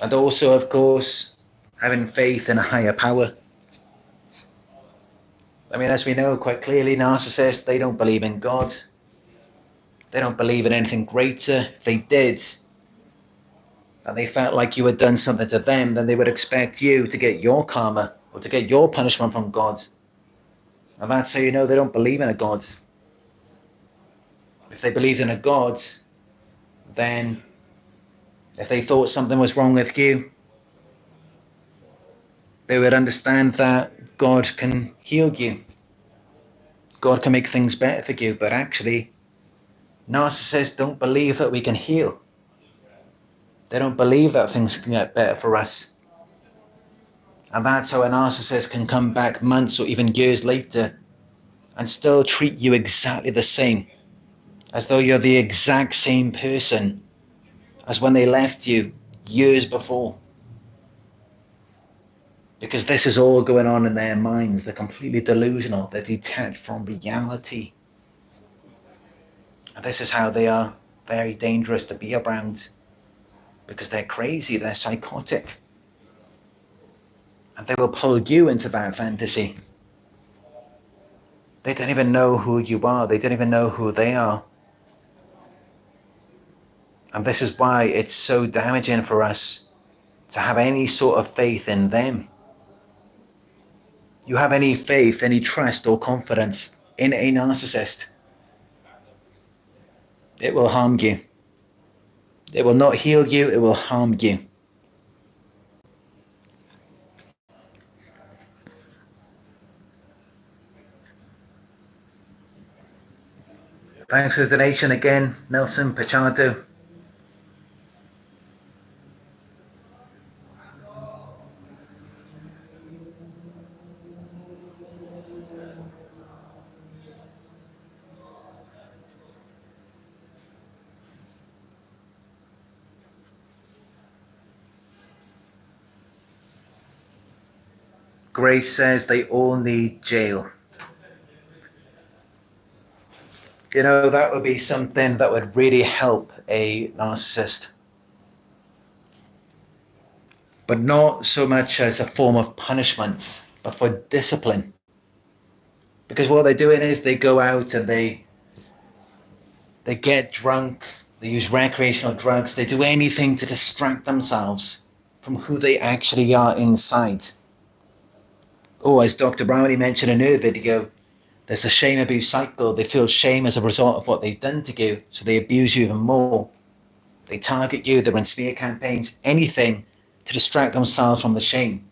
And also, of course, having faith in a higher power. I mean, as we know quite clearly, narcissists, they don't believe in God. They don't believe in anything greater. If they did, and they felt like you had done something to them, then they would expect you to get your karma or to get your punishment from God. And that's how you know they don't believe in a God. If they believed in a God, then if they thought something was wrong with you, they would understand that God can heal you. God can make things better for you. But actually, narcissists don't believe that we can heal. They don't believe that things can get better for us. And that's how a narcissist can come back months or even years later and still treat you exactly the same, as though you're the exact same person as when they left you years before. Because this is all going on in their minds. They're completely delusional. They're detached from reality. And this is how they are very dangerous to be around. Because they're crazy, they're psychotic. And they will pull you into that fantasy. They don't even know who you are. They don't even know who they are. And this is why it's so damaging for us to have any sort of faith in them. You have any faith, any trust or confidence in a narcissist, It will harm you. It will not heal you, it will harm you. Thanks for the donation again, Nelson Pachado. Grace says they all need jail. You know, that would be something that would really help a narcissist. But not so much as a form of punishment, but for discipline. Because what they're doing is they go out and they get drunk, they use recreational drugs, they do anything to distract themselves from who they actually are inside. Oh, as Dr. Brownie mentioned in her video, there's a shame abuse cycle. They feel shame as a result of what they've done to you, so they abuse you even more. They target you, they run smear campaigns, anything to distract themselves from the shame.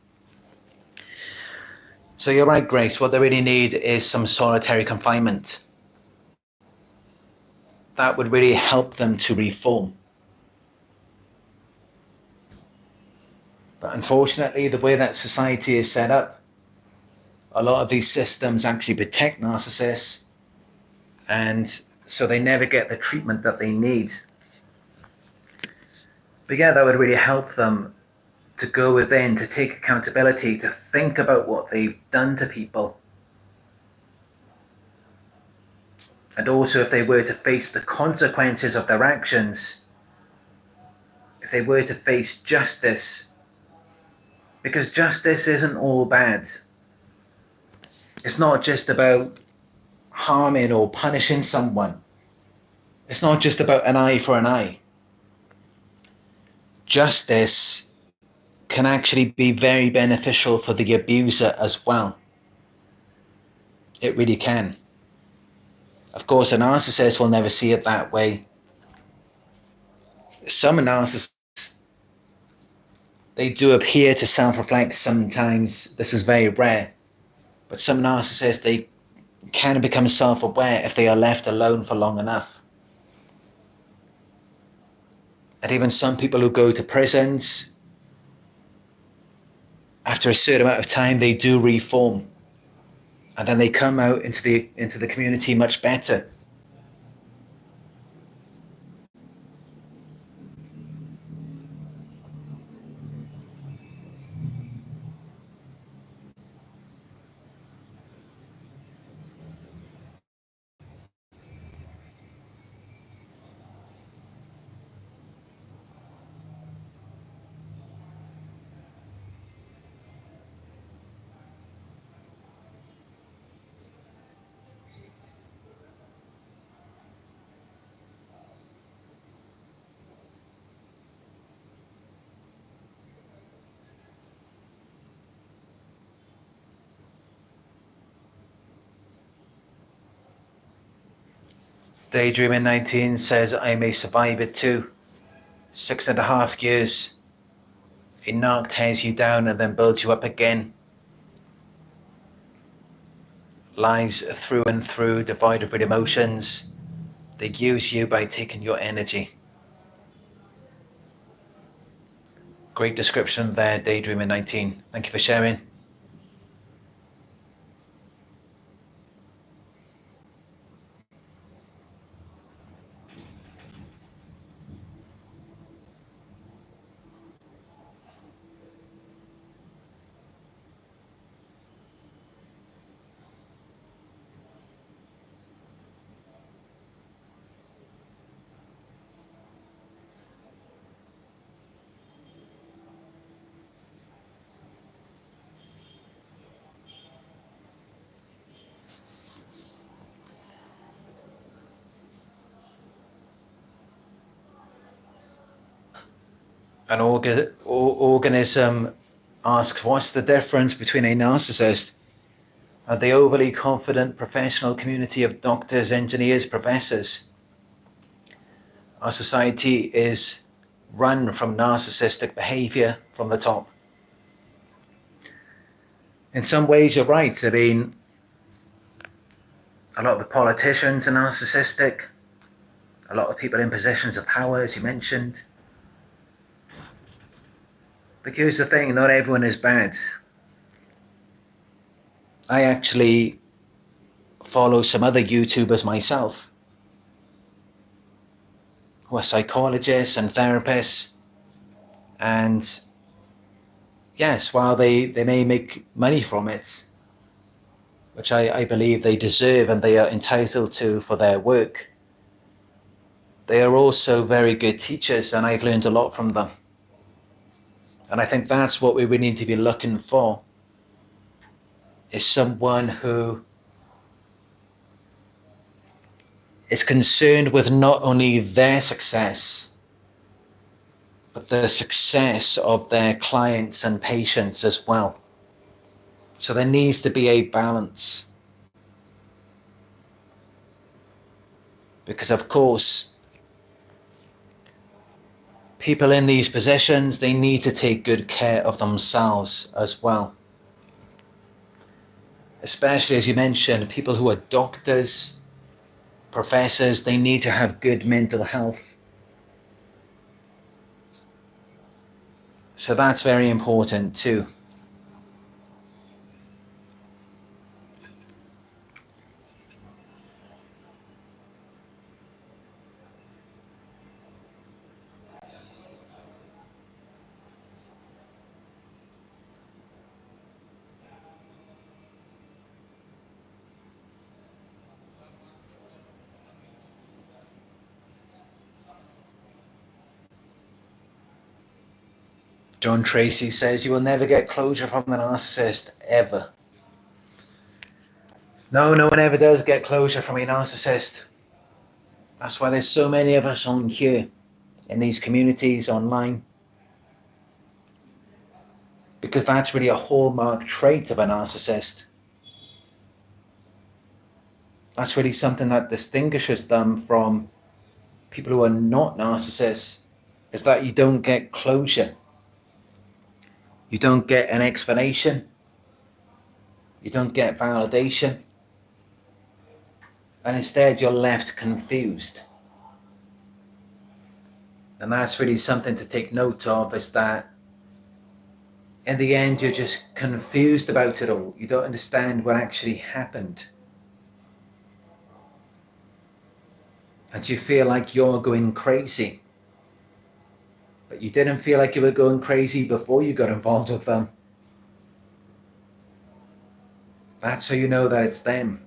So you're right, Grace, what they really need is some solitary confinement. That would really help them to reform. But unfortunately, the way that society is set up, a lot of these systems actually protect narcissists, and so they never get the treatment that they need. But yeah, that would really help them to go within, to take accountability, to think about what they've done to people. And also, if they were to face the consequences of their actions, if they were to face justice, because justice isn't all bad. It's not just about harming or punishing someone. It's not just about an eye for an eye. Justice can actually be very beneficial for the abuser as well. It really can. Of course, a narcissist will never see it that way. Some narcissists, they do appear to self-reflect sometimes. This is very rare. But some narcissists, they can become self-aware if they are left alone for long enough. And even some people who go to prisons, after a certain amount of time, they do reform. And then they come out into the community much better. Daydreaming 19 says, I may survive it too. 6.5 years. A narc tears you down and then builds you up again. Lies through and through, devoid of real emotions. They use you by taking your energy. Great description there, Daydreaming 19. Thank you for sharing. An organism asks, what's the difference between a narcissist and the overly confident professional community of doctors, engineers, professors? Our society is run from narcissistic behavior from the top. In some ways, you're right. I mean, a lot of the politicians are narcissistic. A lot of people in positions of power, as you mentioned. But here's the thing, not everyone is bad. I actually follow some other YouTubers myself who are psychologists and therapists. And yes, while they may make money from it, which I believe they deserve and they are entitled to for their work, they are also very good teachers, and I've learned a lot from them. And I think that's what we would need to be looking for, is someone who is concerned with not only their success, but the success of their clients and patients as well. So there needs to be a balance. Because of course, people in these positions, they need to take good care of themselves as well. Especially, as you mentioned, people who are doctors, professors, they need to have good mental health. So that's very important too. John Tracy says you will never get closure from the narcissist, ever. No one ever does get closure from a narcissist. That's why there's so many of us on here, in these communities online. Because that's really a hallmark trait of a narcissist. That's really something that distinguishes them from people who are not narcissists, is that you don't get closure. You don't get an explanation. You don't get validation. And instead you're left confused. And that's really something to take note of, is that in the end you're just confused about it all. You don't understand what actually happened. And you feel like you're going crazy. But you didn't feel like you were going crazy before you got involved with them. That's how you know that it's them.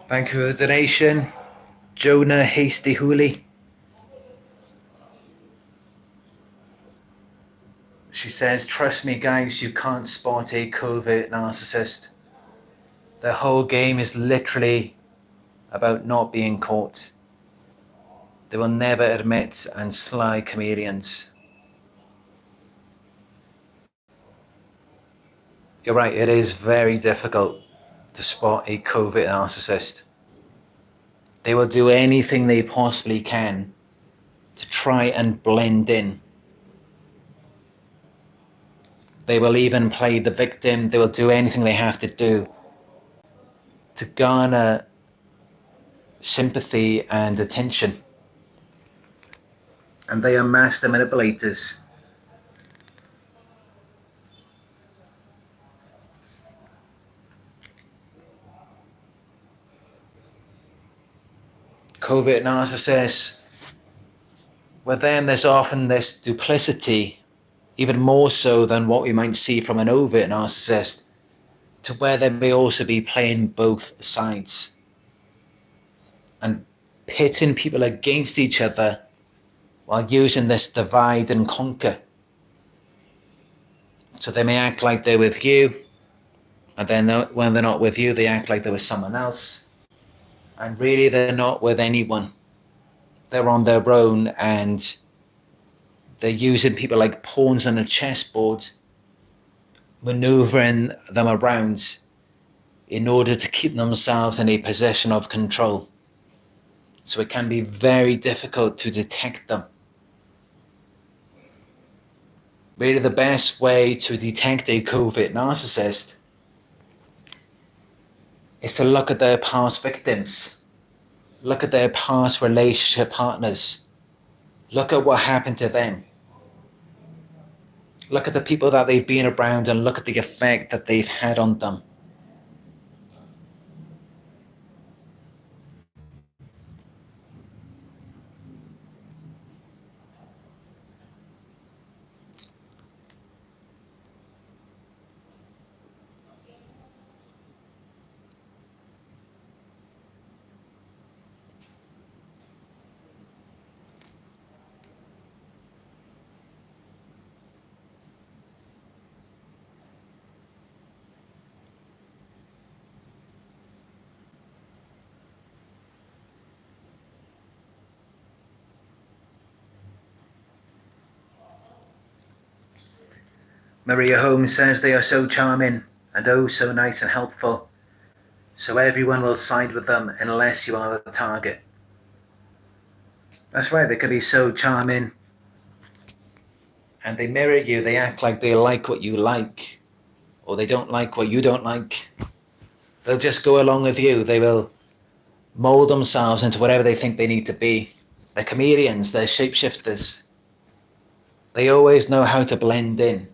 Thank you for the donation, Jonah Hasty Hooley. She says, trust me guys, you can't spot a covert narcissist. The whole game is literally about not being caught. They will never admit, and sly chameleons. You're right, it is very difficult to spot a covert narcissist. They will do anything they possibly can to try and blend in. They will even play the victim. They will do anything they have to do to garner sympathy and attention. and they are master manipulators. Covert narcissists, with them there's often this duplicity, even more so than what we might see from an overt narcissist, to where they may also be playing both sides and pitting people against each other while using this divide and conquer. So they may act like they're with you, and then when they're not with you, they act like they're with someone else. And really, they're not with anyone. They're on their own, and they're using people like pawns on a chessboard, maneuvering them around in order to keep themselves in a position of control. So it can be very difficult to detect them. Really, the best way to detect a covert narcissist is to look at their past victims, look at their past relationship partners, look at what happened to them, look at the people that they've been around, and look at the effect that they've had on them. Maria Holmes says they are so charming and oh so nice and helpful, so everyone will side with them unless you are the target. That's right, they can be so charming and they mirror you. They act like they like what you like, or they don't like what you don't like. They'll just go along with you. They will mold themselves into whatever they think they need to be. They're chameleons, they're shapeshifters. They always know how to blend in.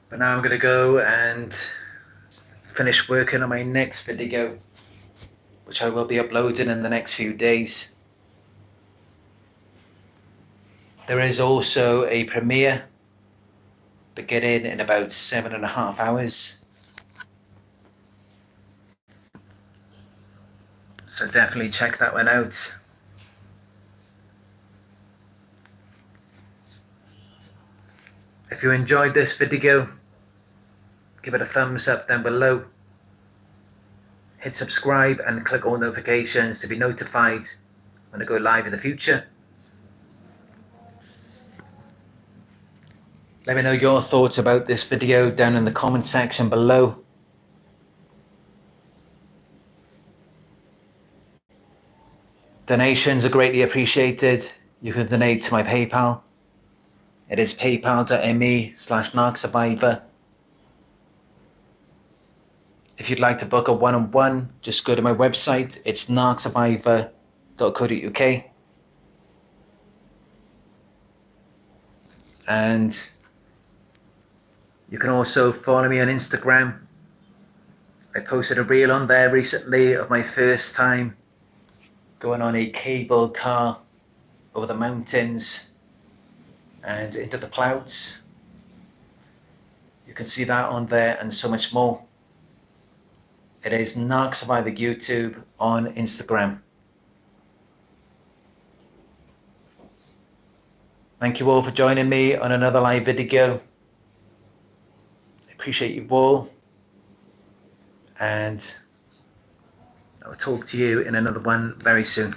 But now I'm going to go and finish working on my next video, which I will be uploading in the next few days. There is also a premiere beginning in about 7.5 hours. So definitely check that one out. If you enjoyed this video, give it a thumbs up down below. Hit subscribe and click all notifications to be notified when I go live in the future. Let me know your thoughts about this video down in the comment section below. Donations are greatly appreciated. You can donate to my PayPal. It is paypal.me/Narc Survivor. If you'd like to book a one-on-one, just go to my website. It's narcsurvivor.co.uk. And you can also follow me on Instagram. I posted a reel on there recently of my first time going on a cable car over the mountains and into the clouds. You can see that on there and so much more. It is Narc Survivor YouTube on Instagram. Thank you all for joining me on another live video. I appreciate you all. And I'll talk to you in another one very soon.